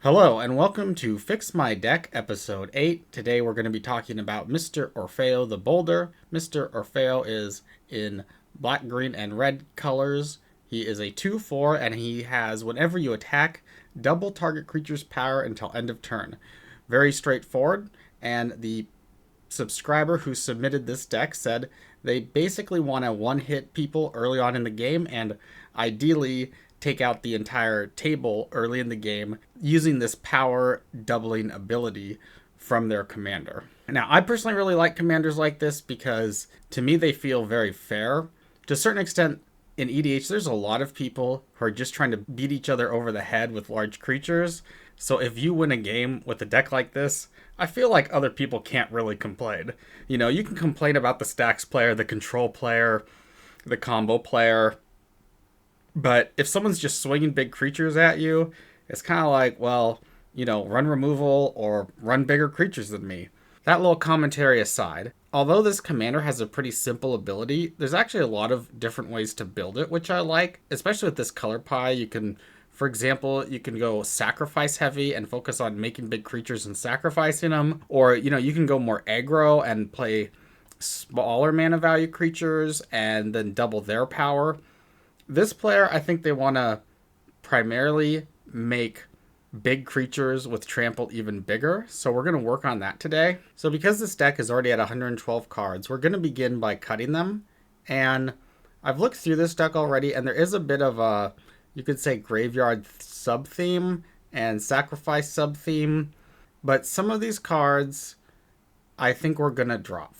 Hello and welcome to Fix My Deck episode 8. Today we're going to be talking about Mr. Orfeo the Boulder. Mr. Orfeo is in black, green, and red colors. He is a 2/4 and he has, whenever you attack, double target creature's power until end of turn. Very straightforward, and the subscriber who submitted this deck said they basically want to one-hit people early on in the game and ideally take out the entire table early in the game using this power doubling ability from their commander. Now, I personally really like commanders like this because to me they feel very fair. To a certain extent, in EDH, there's a lot of people who are just trying to beat each other over the head with large creatures. So if you win a game with a deck like this, I feel like other people can't really complain. You know, you can complain about the stacks player, the control player, the combo player, but if someone's just swinging big creatures at you, it's kind of like, well, run removal or run bigger creatures than me. That little commentary aside, although this commander has a pretty simple ability, there's actually a lot of different ways to build it, which I like, especially with this color pie. You can, for example, you can go sacrifice heavy and focus on making big creatures and sacrificing them. Or, you can go more aggro and play smaller mana value creatures and then double their power. This player, I think they want to primarily make big creatures with trample even bigger, so we're going to work on that today. So because this deck is already at 112 cards, we're going to begin by cutting them, and I've looked through this deck already, and there is a bit of a, you could say, graveyard sub-theme and sacrifice sub-theme, but some of these cards I think we're going to drop.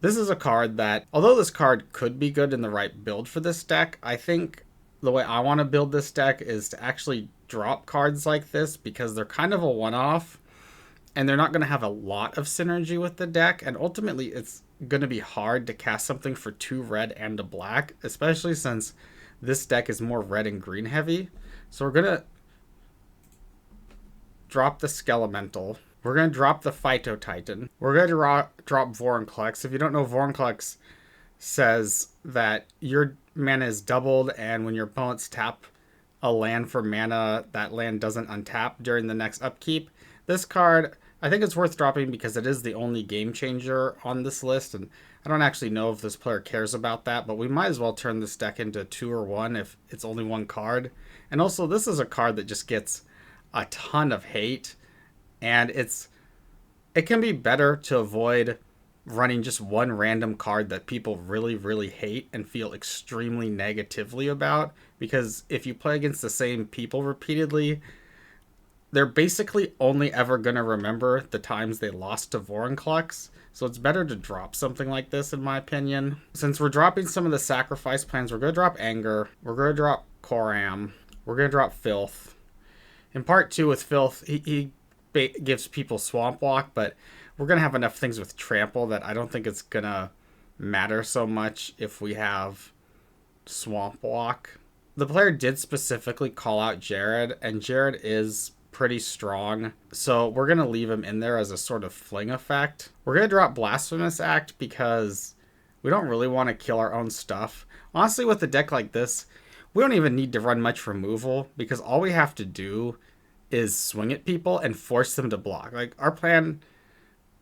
This is a card that, although this card could be good in the right build for this deck, I think the way I want to build this deck is to actually drop cards like this because they're kind of a one-off and they're not going to have a lot of synergy with the deck, and ultimately it's going to be hard to cast something for 2 red and a black, especially since this deck is more red and green heavy. So we're going to drop the Skelemental. We're going to drop the Phyto Titan. We're going to drop Vorinclex. If you don't know, Vorinclex says that your mana is doubled, and when your opponents tap a land for mana, that land doesn't untap during the next upkeep. This card, I think it's worth dropping because it is the only game changer on this list, and I don't actually know if this player cares about that, but we might as well turn this deck into 2 or 1 if it's only 1 card. And also, this is a card that just gets a ton of hate, and it can be better to avoid running just one random card that people really, really hate and feel extremely negatively about, because if you play against the same people repeatedly, they're basically only ever going to remember the times they lost to Vorinclex. So it's better to drop something like this, in my opinion. Since we're dropping some of the sacrifice plans, we're going to drop Anger, we're going to drop Koram, we're going to drop Filth. In part 2 with Filth, he gives people Swamp Walk, but we're going to have enough things with Trample that I don't think it's going to matter so much if we have Swamp Walk. The player did specifically call out Jared, and Jared is pretty strong, so we're going to leave him in there as a sort of fling effect. We're going to drop Blasphemous Act because we don't really want to kill our own stuff. Honestly, with a deck like this, we don't even need to run much removal because all we have to do is swing at people and force them to block. Like, our plan,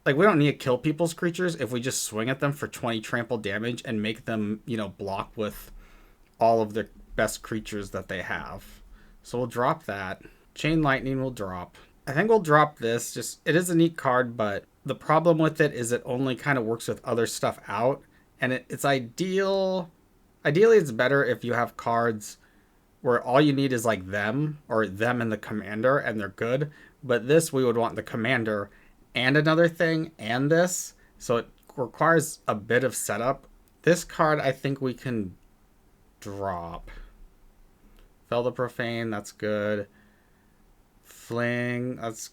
we don't need to kill people's creatures if we just swing at them for 20 trample damage and make them, block with all of the best creatures that they have. So we'll drop that. Chain Lightning will drop. I think we'll drop this. It is a neat card, but the problem with it is it only kind of works with other stuff out, and it's ideal. Ideally, it's better if you have cards where all you need is like them or them and the commander and they're good. But this, we would want the commander and another thing and this. So it requires a bit of setup. This card, I think we can drop. Fel the Profane, that's good. Fling, that's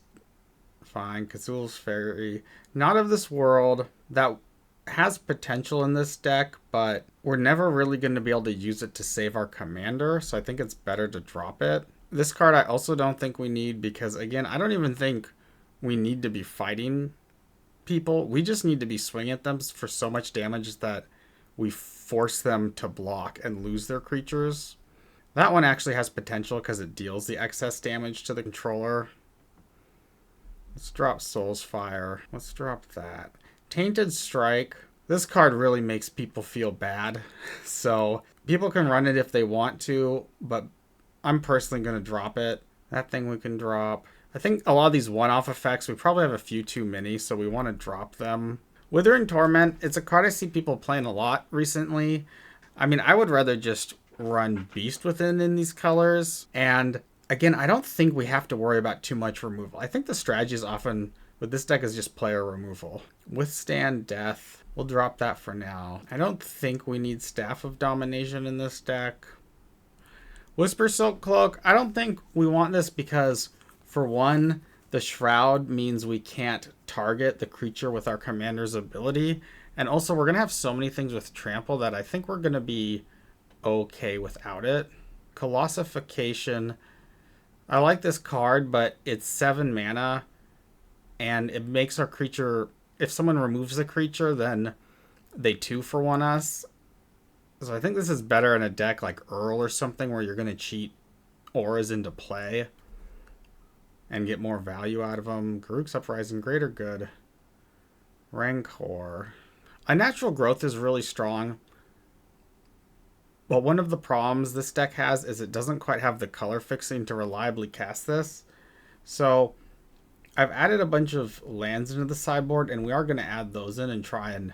fine. Cthulhu's Fairy. Not of This World, that has potential in this deck, but we're never really going to be able to use it to save our commander, so I think it's better to drop it. This card I also don't think we need because, again, I don't even think we need to be fighting people. We just need to be swinging at them for so much damage that we force them to block and lose their creatures. That one actually has potential because it deals the excess damage to the controller. Let's drop Soul's Fire. Let's drop that. Tainted Strike. This card really makes people feel bad. So people can run it if they want to, but I'm personally going to drop it. That thing we can drop. I think a lot of these one-off effects, we probably have a few too many, so we want to drop them. Withering Torment, it's a card I see people playing a lot recently. I mean, I would rather just run Beast Within in these colors. And again, I don't think we have to worry about too much removal. I think the strategy is often with this deck is just player removal. Withstand Death. We'll drop that for now. I don't think we need Staff of Domination in this deck. Whisper Silk Cloak. I don't think we want this because, for one, the Shroud means we can't target the creature with our commander's ability. And also, we're going to have so many things with Trample that I think we're going to be okay without it. Colossification. I like this card, but it's 7 mana. And it makes our creature... If someone removes a creature, then they 2-for-1 us. So I think this is better in a deck like Earl or something where you're going to cheat auras into play and get more value out of them. Garruk's Uprising, great or good? Rancor. Unnatural Growth is really strong. But one of the problems this deck has is it doesn't quite have the color fixing to reliably cast this. So I've added a bunch of lands into the sideboard, and we are going to add those in and try and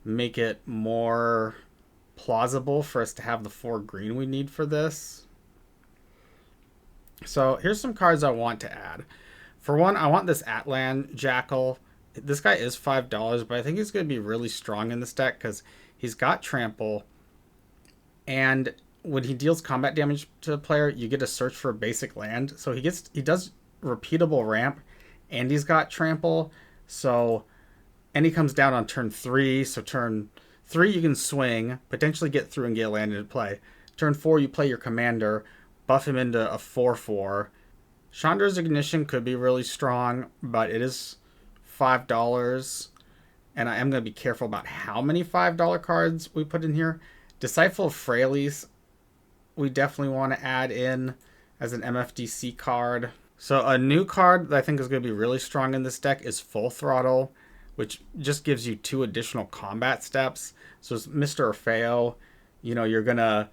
make it more plausible for us to have the 4 green we need for this. So here's some cards I want to add. For one, I want this Atlan Jackal. This guy is $5, but I think he's going to be really strong in this deck because he's got Trample. And when he deals combat damage to a player, you get to search for a basic land. So he does repeatable ramp, and he's got Trample. So, and he comes down on turn 3. So turn 3 you can swing, potentially get through and get a land into play. Turn 4 you play your commander, buff him into a 4/4. Chandra's Ignition could be really strong, but it is $5. And I am going to be careful about how many $5 cards we put in here. Disciple of Freyalise, we definitely want to add in as an MFDC card. So a new card that I think is going to be really strong in this deck is Full Throttle, which just gives you 2 additional combat steps. So it's Mr. Orfeo, you're going to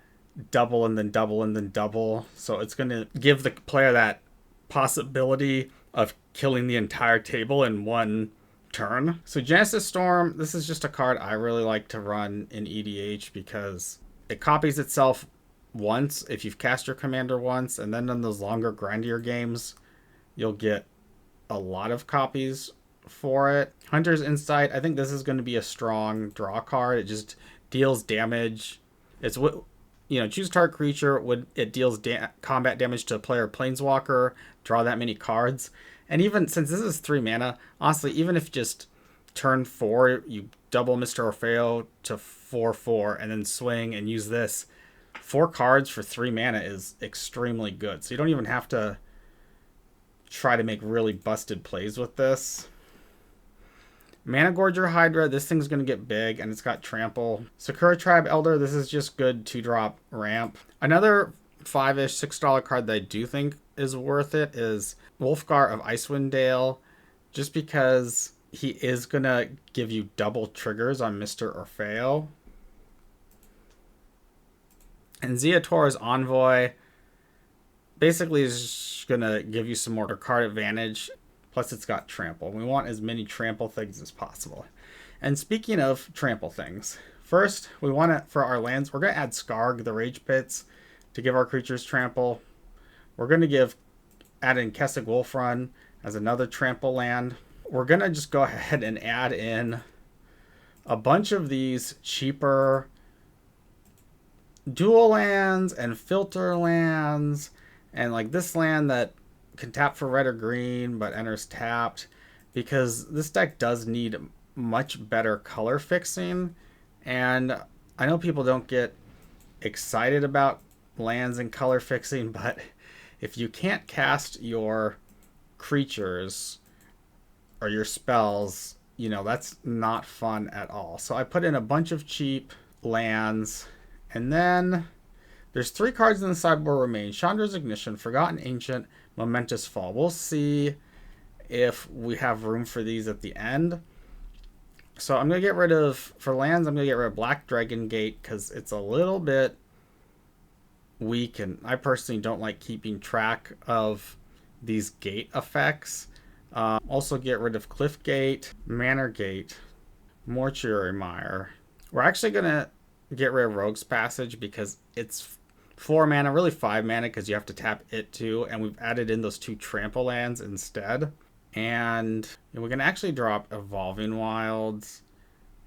double and then double and then double. So it's going to give the player that possibility of killing the entire table in one turn. So Genesis Storm, this is just a card I really like to run in EDH because it copies itself once if you've cast your commander once, and then in those longer grindier games you'll get a lot of copies for it. Hunter's Insight, I think this is going to be a strong draw card. It just deals damage. It's what choose target creature when it deals combat damage to a player planeswalker, draw that many cards. And even since this is 3 mana, honestly, even if just turn 4, you double Mr. Orfeo to 4/4 and then swing and use this, 4 cards for 3 mana is extremely good. So you don't even have to try to make really busted plays with this. Mana Gorger Hydra, this thing's going to get big, and it's got Trample. Sakura Tribe Elder, this is just good 2-drop ramp. Another $5-ish, $6 card that I do think is worth it is Wolfgar of Icewind Dale, just because he is going to give you double triggers on Mr. Orfeo. And Ziator's Envoy basically is going to give you some more card advantage. Plus it's got Trample. We want as many Trample things as possible. And speaking of Trample things, first we want to, for our lands, we're going to add Skarg, the Rage Pits, to give our creatures Trample. We're going to add in Kessig Wolfrun as another Trample land. We're going to just go ahead and add in a bunch of these cheaper dual lands and filter lands, and like this land that can tap for red or green but enters tapped, because this deck does need much better color fixing. And I know people don't get excited about lands and color fixing, but if you can't cast your creatures or your spells, that's not fun at all. So I put in a bunch of cheap lands, and then there's 3 cards in the sideboard remain: Chandra's Ignition, Forgotten Ancient, Momentous Fall. We'll see if we have room for these at the end. So I'm going to get rid of, for lands, I'm going to get rid of Black Dragon Gate because it's a little bit weak, and I personally don't like keeping track of these gate effects. Also get rid of Cliff Gate, Manor Gate, Mortuary Mire. We're actually going to get rid of Rogue's Passage because it's 4 mana, really 5 mana because you have to tap it too, and we've added in those 2 trample lands instead. And we can actually drop Evolving Wilds,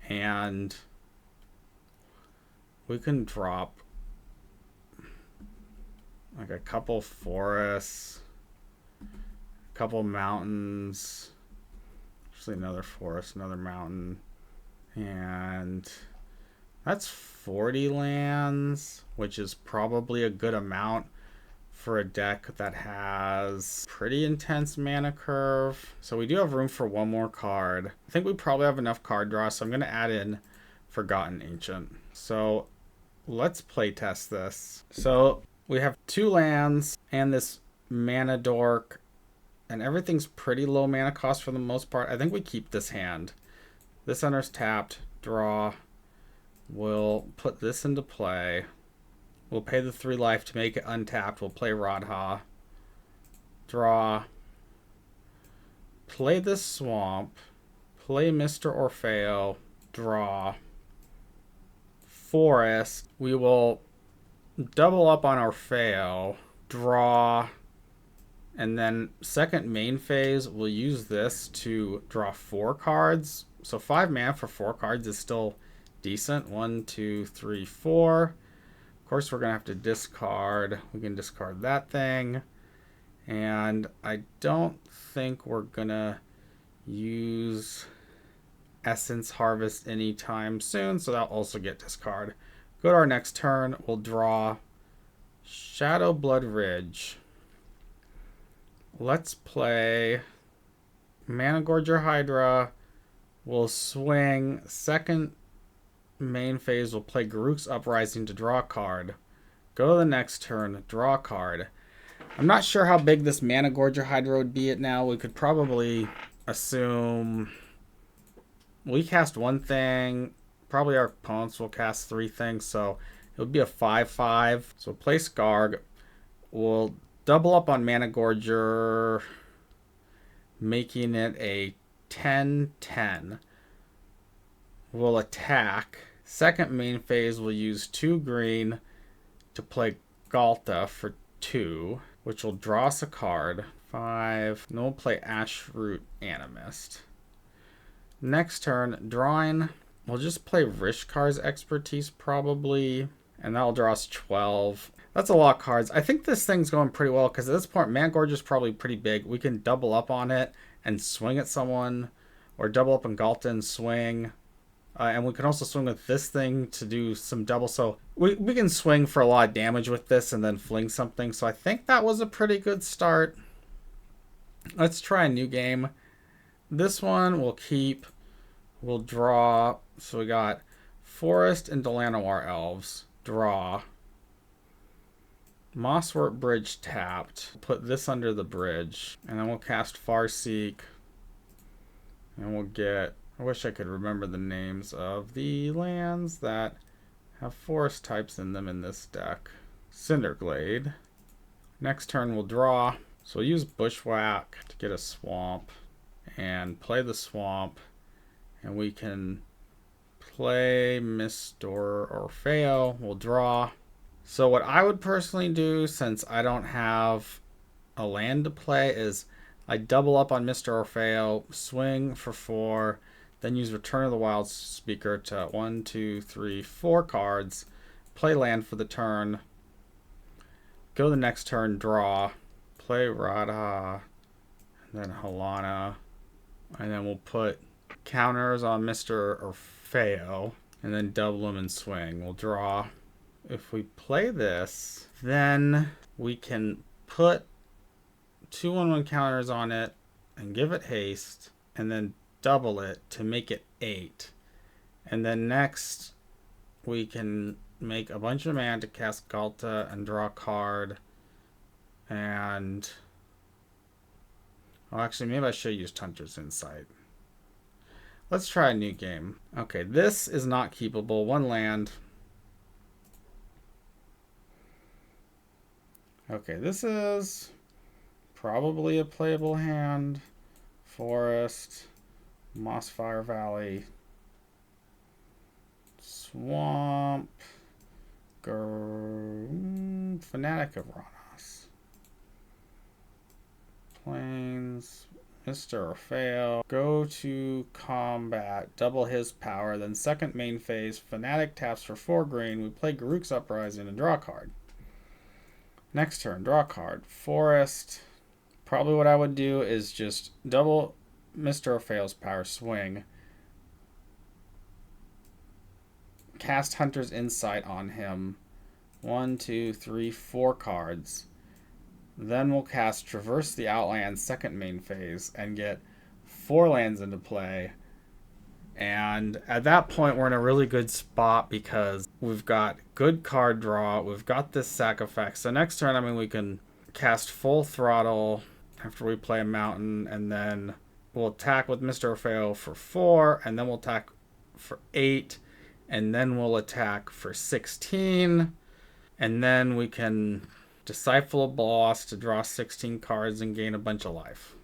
and we can drop like a couple forests, a couple mountains, actually another forest, another mountain, and that's 40 lands, which is probably a good amount for a deck that has pretty intense mana curve. So we do have room for one more card. I think we probably have enough card draw, so I'm going to add in Forgotten Ancient. So let's play test this. So we have 2 lands and this mana dork, and everything's pretty low mana cost for the most part. I think we keep this hand. This enters tapped, draw. We'll put this into play. We'll pay the 3 life to make it untapped. We'll play Radha. Draw. Play this swamp. Play Mr. Orfeo. Draw. Forest. We will double up on Orfeo. Draw. And then second main phase, we'll use this to draw 4 cards. So 5 mana for 4 cards is still decent. 1, 2, 3, 4. Of course, we're going to have to discard. We can discard that thing. And I don't think we're going to use Essence Harvest anytime soon, so that'll also get discarded. Go to our next turn. We'll draw Shadow Blood Ridge. Let's play Mana Gorger Hydra. We'll swing. Second main phase, we'll play Garruk's Uprising to draw a card. Go to the next turn, draw a card. I'm not sure how big this Mana Gorger Hydra would be at now. We could probably assume we cast 1 thing. Probably our opponents will cast 3 things, so it would be a 5/5. So play Skarg. We'll double up on Mana Gorger, making it a 10/10. We'll attack. Second main phase, we'll use 2 green to play Galta for 2, which will draw us a card. 5. And then we'll play Ashroot Animist. Next turn, drawing. We'll just play Rishkar's Expertise probably, and that'll draw us 12. That's a lot of cards. I think this thing's going pretty well because at this point, Mana Gorger's probably pretty big. We can double up on it and swing at someone, or double up on Galta and swing. And we can also swing with this thing to do some double. So we can swing for a lot of damage with this and then fling something. So I think that was a pretty good start. Let's try a new game. This one we'll keep. We'll draw. So we got Forest and Delanowar Elves. Draw. Mosswort Bridge tapped. Put this under the bridge. And then we'll cast Farseek. And we'll get... I wish I could remember the names of the lands that have forest types in them in this deck. Cinderglade. Next turn we'll draw. So we'll use Bushwhack to get a swamp. And play the swamp. And we can play Mr. Orfeo. We'll draw. So what I would personally do, since I don't have a land to play, is I double up on Mr. Orfeo, swing for 4, then use Return of the Wild Speaker to 1, 2, 3, 4 cards, play land for the turn, go the next turn, draw, play Radha, and then Halana, and then we'll put counters on Mr. Orfeo, and then double him and swing. We'll draw. If we play this, then we can put 2/1/1 counters on it and give it haste, and then double it to make it 8. And then next we can make a bunch of mana to cast Galta and draw a card, and Well, actually, maybe I should have used Hunter's Insight. Let's try a new game. Okay, this is not keepable. One land. Okay, this is probably a playable hand. Forest, Mossfire Valley, Swamp, Fanatic of Ranos, Plains, Mr. Orfeo. Go to combat, double his power, then second main phase, Fanatic taps for 4 green. We play Garruk's Uprising and draw a card. Next turn, draw a card. Forest. Probably what I would do is just double Mr. Orfeo's power, swing. Cast Hunter's Insight on him. 1, 2, 3, 4 cards. Then we'll cast Traverse the Outlands second main phase and get 4 lands into play. And at that point, we're in a really good spot because we've got good card draw. We've got this sack effect. So next turn, I mean, we can cast Full Throttle after we play a mountain, and then we'll attack with Mr. Orfeo for 4, and then we'll attack for 8, and then we'll attack for 16, and then we can Disciple Boss to draw 16 cards and gain a bunch of life.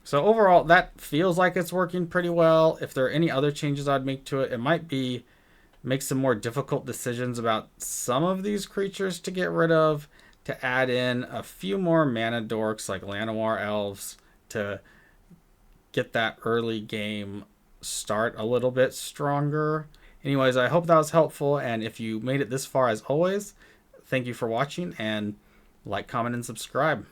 So overall, that feels like it's working pretty well. If there are any other changes I'd make to it, it might be make some more difficult decisions about some of these creatures to get rid of, to add in a few more mana dorks like Llanowar Elves to get that early game start a little bit stronger. Anyways, I hope that was helpful, and if you made it this far, as always, thank you for watching, and like, comment, and subscribe.